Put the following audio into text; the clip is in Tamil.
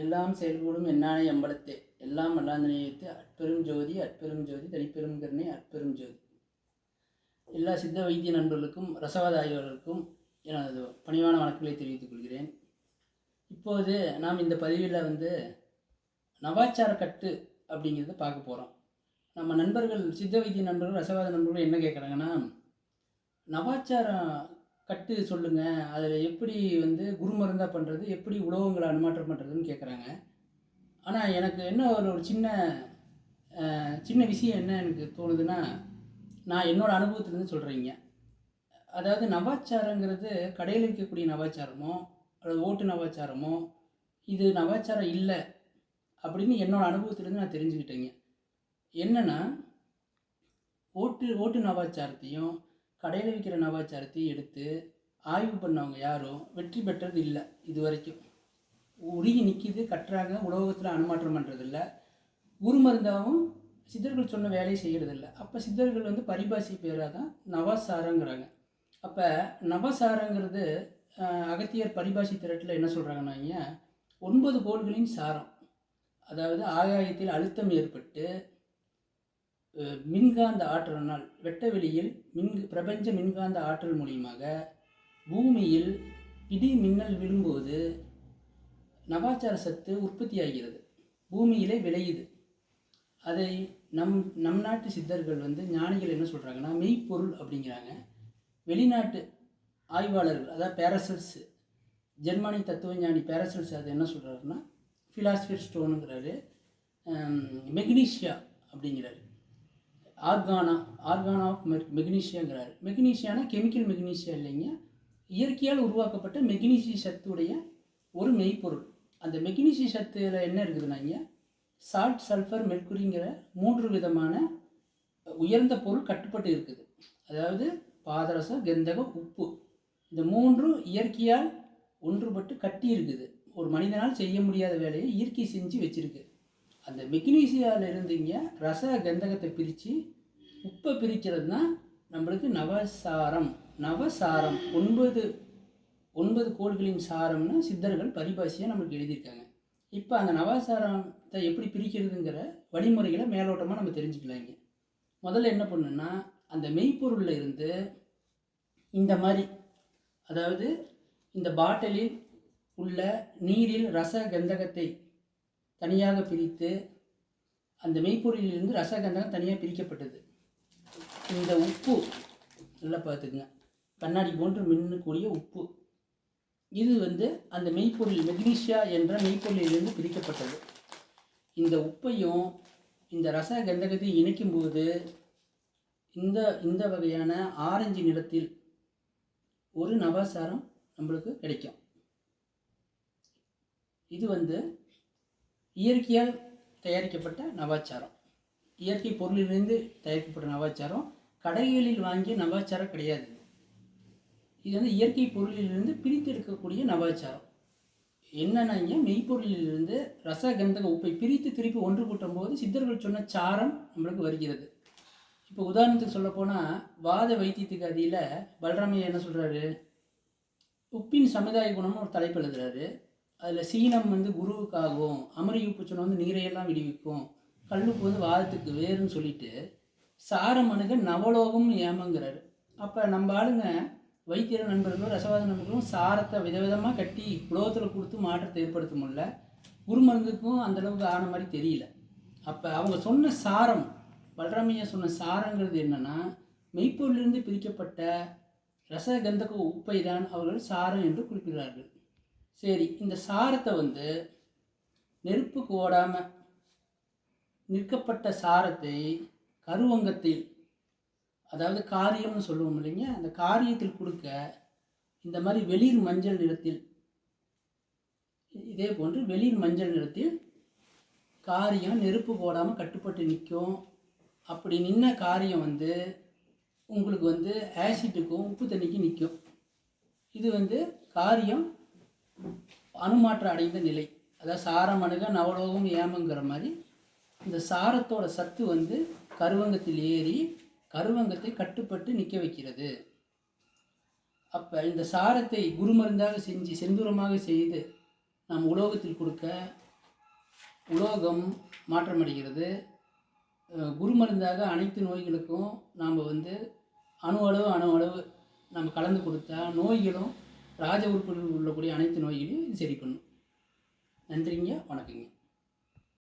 எல்லாம் செயல்கூடும் என்னானை அம்பலத்தே எல்லாம் வல்லாந்த நினைவித்து அற்பெரும் ஜோதி அற்பெரும் ஜோதி தனிப்பெரும் கருணை அற்பெரும் ஜோதி. எல்லா சித்த வைத்திய நண்பர்களுக்கும் ரசவாத ஆய்வாளர்களுக்கும் எனது பணிவான வணக்கங்களை தெரிவித்துக் கொள்கிறேன். இப்போது நாம் இந்த பதிவில் நவாச்சார கட்டு அப்படிங்கிறத பார்க்க போகிறோம். நம்ம நண்பர்கள், சித்த வைத்திய நண்பர்கள், ரசவாத நண்பர்கள் என்ன கேட்குறாங்கன்னா, நவாச்சாரம் கட்டு சொல்லுங்கள், அதில் எப்படி குருமருந்தாக பண்ணுறது, எப்படி உலோகங்களை அனுமாற்றம் பண்ணுறதுன்னு கேட்குறாங்க. ஆனால் எனக்கு என்ன ஒரு சின்ன சின்ன விஷயம் என்ன எனக்கு தோணுதுன்னா, நான் என்னோடய அனுபவத்துலேருந்து சொல்கிறீங்க. அதாவது நவாச்சாரங்கிறது கடையில் விற்கக்கூடிய நவாச்சாரமோ அல்லது ஓட்டு நவாச்சாரமோ இது நவாச்சாரம் இல்லை அப்படின்னு என்னோடய அனுபவத்துலேருந்து நான் தெரிஞ்சுக்கிட்டேங்க. என்னென்னா, ஓட்டு நவாச்சாரத்தையும் கடையில் விற்கிற நவாச்சாரத்தையும் எடுத்து ஆய்வு பண்ணவங்க யாரும் வெற்றி பெற்றது இல்லை. இது வரைக்கும் உருகி நிற்கிது, கட்டுறாங்க, உலோகத்தில் அனுமாற்றம் பண்ணுறதில்ல. குருமருந்தாகவும் சித்தர்கள் சொன்ன வேலையை செய்கிறதில்ல. அப்போ சித்தர்கள் பரிபாசி பேராக தான் நவசாரங்கிறாங்க. அப்போ நவசாரங்கிறது அகத்தியர் பரிபாசி திரட்டில் என்ன சொல்கிறாங்கன்னா, 9 கோள்களின் சாரம். அதாவது ஆகாயத்தில் அழுத்தம் ஏற்பட்டு மின்காந்த ஆற்றலினால் வெட்ட வெளியில் பிரபஞ்ச மின்காந்த ஆற்றல் மூலியமாக பூமியில் இடி மின்னல் விழும்போது நவாச்சார சத்து உற்பத்தி ஆகிறது, பூமியிலே விளையுது. அதை நம் நாட்டு சித்தர்கள் ஞானிகள் என்ன சொல்கிறாங்கன்னா, மெய்ப்பொருள் அப்படிங்கிறாங்க. வெளிநாட்டு ஆய்வாளர்கள், அதாவது பேரசல்ஸ், ஜெர்மனி தத்துவஞானி பேரசல்ஸ் அது என்ன சொல்கிறாருன்னா, ஃபிலாஸ்பியர் ஸ்டோனுங்கிறாரு, மெக்னீஷியா அப்படிங்கிறாரு, ஆர்கானா ஆஃப் மெக்னீஷியாங்கிறாரு. மெக்னீஷியானா கெமிக்கல் மெக்னீஷியா இல்லைங்க, இயற்கையால் உருவாக்கப்பட்ட மெக்னீசிய சத்துடைய ஒரு மெய்ப்பொருள். அந்த மெக்னீசிய சத்தில் என்ன இருக்குதுன்னாங்க, சால்ட், சல்ஃபர், மெர்க்குரிங்கிற 3 விதமான உயர்ந்த பொருள் கட்டுப்பட்டு இருக்குது. அதாவது பாதரசம், கந்தகம், உப்பு, இந்த 3 இயற்கையால் ஒன்றுபட்டு கட்டி இருக்குது. ஒரு மனிதனால் செய்ய முடியாத வேலையை இயற்கை செஞ்சு வச்சுருக்கு. அந்த மெக்னீசியாவில் இருந்துங்க ரச கந்தகத்தை பிரித்து உப்பை பிரிக்கிறது தான் நம்மளுக்கு நவசாரம். 9 கோள்களின் சாரம்னு சித்தர்கள் பரிபாசியாக நம்மளுக்கு எழுதியிருக்காங்க. இப்போ அந்த நவசாரத்தை எப்படி பிரிக்கிறதுங்கிற வழிமுறைகளை மேலோட்டமாக நம்ம தெரிஞ்சுக்கலாங்க. முதல்ல என்ன பண்ணுன்னா, அந்த மெய்ப்பொருளில் இருந்து இந்த மாதிரி, அதாவது இந்த பாட்டிலில் உள்ள நீரில் ரச கந்தகத்தை தனியாக பிரித்து, அந்த மெய்ப்பொருளிலிருந்து ரச கந்தகம் தனியாக பிரிக்கப்பட்டது. இந்த உப்பு நல்லா பார்த்துக்குங்க, கண்ணாடி போன்று மின்னக்கூடிய உப்பு, இது அந்த மெய்ப்பொருள் மெக்னீஷியா என்ற மெய்ப்பொருளிலிருந்து பிரிக்கப்பட்டது. இந்த உப்பையும் இந்த ரச கந்தகத்தையும் இணைக்கும்போது இந்த வகையான ஆரஞ்சு நிறத்தில் ஒரு நவசாரம் நம்மளுக்கு கிடைக்கும். இது இயற்கையால் தயாரிக்கப்பட்ட நவாச்சாரம், இயற்கை பொருளிலிருந்து தயாரிக்கப்பட்ட நவாச்சாரம். கடைகளில் வாங்கிய நவாச்சாரம் கிடையாது. இது இயற்கை பொருளிலிருந்து பிரித்து எடுக்கக்கூடிய நவாச்சாரம். என்னன்னாங்க, மெய்ப்பொருளிலிருந்து ரச கந்தக உப்பை பிரித்து திருப்பி ஒன்று கூட்டும் போது சித்தர்கள் சொன்ன சாரம் நம்மளுக்கு வருகிறது. இப்போ உதாரணத்துக்கு சொல்லப்போனால், வாத வைத்தியத்துக்கு அதில் பலராமையா என்ன சொல்கிறாரு, உப்பின் சமுதாய குணம்னு ஒரு தலைப்பு எழுதுறாரு. அதில் சீனம் குருவுக்காகவும், அமரி உப்பு சொன்ன நீரையெல்லாம் விடுவிக்கும், கல்லுப்பு வாதத்துக்கு வேறுன்னு சொல்லிட்டு சாரம் அணுக நவலோகம் ஏமங்கிறாரு. அப்போ நம்ம ஆளுங்க வைத்திய நண்பர்களும் ரசவாத நண்பர்களும் சாரத்தை விதவிதமாக கட்டி உலோகத்தில் கொடுத்து மாற்றத்தை ஏற்படுத்த முடியல. குருமருந்துக்கும் அந்தளவுக்கு ஆன மாதிரி தெரியல. அப்போ அவங்க சொன்ன சாரம், பலராமையா சொன்ன சாரங்கிறது என்னென்னா, மெய்ப்பொருளிலிருந்து பிரிக்கப்பட்ட ரச கந்தக உப்பை தான் அவர்கள் சாரம் என்று குறிப்பிடுகிறார்கள். சரி, இந்த சாரத்தை நெருப்புக்கு ஓடாமல் நிற்கப்பட்ட சாரத்தை கருவங்கத்தில், அதாவது காரியம்னு சொல்லுவோம் இல்லைங்க, அந்த காரியத்தில் கொடுக்க இந்த மாதிரி வெளிர் மஞ்சள் நிறத்தில், இதே போன்று வெளிர் மஞ்சள் நிறத்தில் காரியம் நெருப்பு போடாமல் கட்டுப்பட்டு நிற்கும். அப்படி நின்ன காரியம் உங்களுக்கு ஆசிட்டுக்கும் உப்பு தண்ணிக்கும் நிற்கும். இது காரியம் அணுமாற்றம் அடைந்த நிலை. அதாவது சாரம் அணுக நவலோகம் ஏமங்கிற மாதிரி இந்த சாரத்தோட சத்து கருவங்கத்தில் ஏறி கருவங்கத்தை கட்டுப்பட்டு நிற்க வைக்கிறது. அப்போ இந்த சாரத்தை குருமருந்தாக செஞ்சு செந்தூரமாக செய்து நாம் உலோகத்தில் கொடுக்க உலோகம் மாற்றமடைகிறது. குருமருந்தாக அனைத்து நோய்களுக்கும் நாம் அணு அளவு நம்ம கலந்து கொடுத்தா நோய்களும் ராஜ உறுப்புகளில் உள்ளக்கூடிய அனைத்து நோய்களையும் இது சரி பண்ணும். நன்றிங்க, வணக்கங்க.